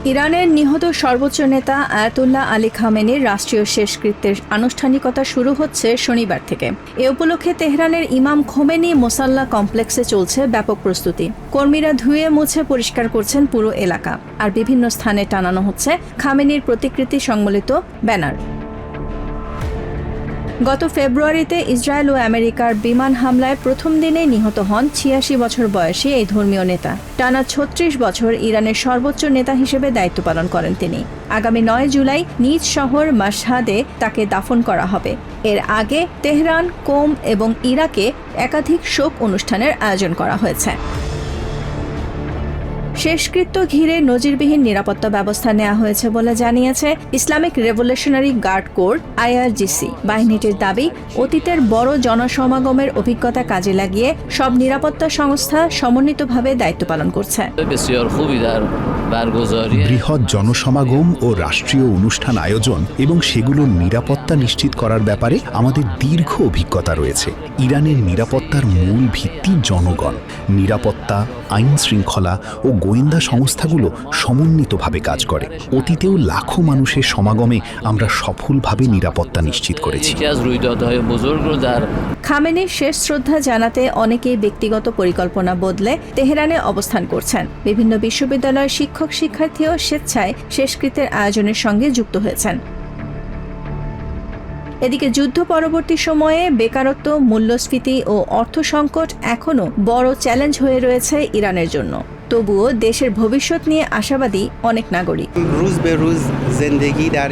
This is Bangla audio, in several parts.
ইরানের নিহত সর্বোচ্চ নেতা আয়াতুল্লাহ আলী খামেনির রাষ্ট্রীয় শেষকৃত্যের আনুষ্ঠানিকতা শুরু হচ্ছে শনিবার থেকে। এ উপলক্ষে তেহরানের ইমাম খোমেনি মোসাল্লা কমপ্লেক্সে চলছে ব্যাপক প্রস্তুতি। কর্মীরা ধুয়ে মুছে পরিষ্কার করছেন পুরো এলাকা, আর বিভিন্ন স্থানে টানানো হচ্ছে খামেনির প্রতিকৃতি সংবলিত ব্যানার। গত ফেব্রুয়ারিতে ইসরায়েল ও আমেরিকার বিমান হামলায় প্রথম দিনেই নিহত হন ৮৬ বছর বয়সী এই ধর্মীয় নেতা। টানা ৩৬ বছর ইরানের সর্বোচ্চ নেতা হিসেবে দায়িত্ব পালন করেন তিনি। আগামী ৯ জুলাই নিজ শহর মাশহাদে তাকে দাফন করা হবে। এর আগে তেহরান, কোম এবং ইরাকে একাধিক শোক অনুষ্ঠানের আয়োজন করা হয়েছে। শেষকৃত্য ঘিরে নজিরবিহীন নিরাপত্তা ব্যবস্থা নেওয়া হয়েছে বলে জানিয়েছে Islamic revolutionary guard corps IRGC। বাহিনীটির দাবি, অতীতের বড় জনসমাগমের অভিজ্ঞতা কাজে লাগিয়ে সব নিরাপত্তা সংস্থা সমন্বিতভাবে দায়িত্ব পালন করছে। বৃহৎ জনসমাগম ও রাষ্ট্রীয় অনুষ্ঠান আয়োজন এবং সেগুলোর নিরাপত্তা নিশ্চিত করার ব্যাপারে আমাদের দীর্ঘ অভিজ্ঞতা রয়েছে। ইরানের নিরাপত্তার মূল ভিত্তি জনগণ। নিরাপত্তা, আইন শৃঙ্খলা ও গোয়েন্দা সংস্থাগুলো সমন্বিতভাবে কাজ করে। অতীতেও লাখো মানুষের সমাগমে আমরা সফলভাবে নিরাপত্তা নিশ্চিত করেছি। খামেনির শেষ শ্রদ্ধা জানাতে অনেকেই ব্যক্তিগত পরিকল্পনা বদলে তেহরানে অবস্থান করছেন। বিভিন্ন বিশ্ববিদ্যালয়ের শিক্ষার্থীও স্বেচ্ছায় শেষকৃত্যের আয়োজনের সঙ্গে যুক্ত হয়েছেন। এদিকে যুদ্ধ পরবর্তী সময়ে বেকারত্ব, মূল্যস্ফীতি ও অর্থ সংকট এখনও বড় চ্যালেঞ্জ হয়ে রয়েছে ইরানের জন্য। তবুও দেশের ভবিষ্যৎ নিয়ে আশাবাদী অনেক নাগরিক।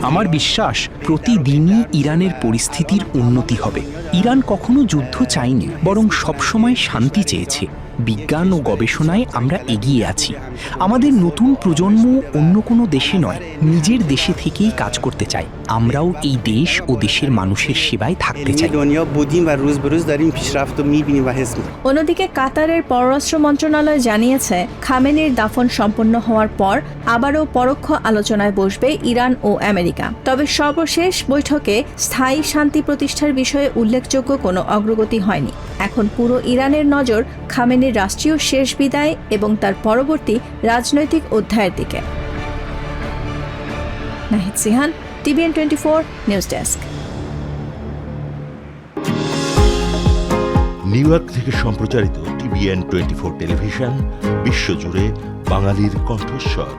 আমার বিশ্বাস, প্রতিদিনই ইরানের পরিস্থিতির উন্নতি হবে। ইরান কখনো যুদ্ধ চায়নি, বরং সবসময় শান্তি চেয়েছে। বিজ্ঞান ও গবেষণায় আমরা এগিয়ে আছি। আমাদের নতুন প্রজন্ম অন্য কোনো দেশে নয়, নিজের দেশে থেকেই কাজ করতে চাই। আমরাও এই দেশ ও দেশের মানুষের সেবায় থাকতে চাই। অন্যদিকে কাতারের পররাষ্ট্র মন্ত্রণালয় জানিয়েছে, খামেনির দাফন সম্পন্ন হওয়ার পর আবারও পরোক্ষ আলোচনায় বসবে ইরান ও আমেরিকা। তবে সর্বশেষ বৈঠকে স্থায়ী শান্তি প্রতিষ্ঠার বিষয়ে উল্লেখযোগ্য কোনো অগ্রগতি হয়নি। এখন পুরো ইরানের নজর খামেনির রাষ্ট্রীয় শেষ বিদায় এবং তার পরবর্তী রাজনৈতিক অধ্যায়ের দিকে। Nahid Sihan, TVN 24 news desk. New York থেকে সম্প্রচারিত TVN 24 টেলিভিশন বিশ্বজুড়ে বাঙালির কণ্ঠস্বর।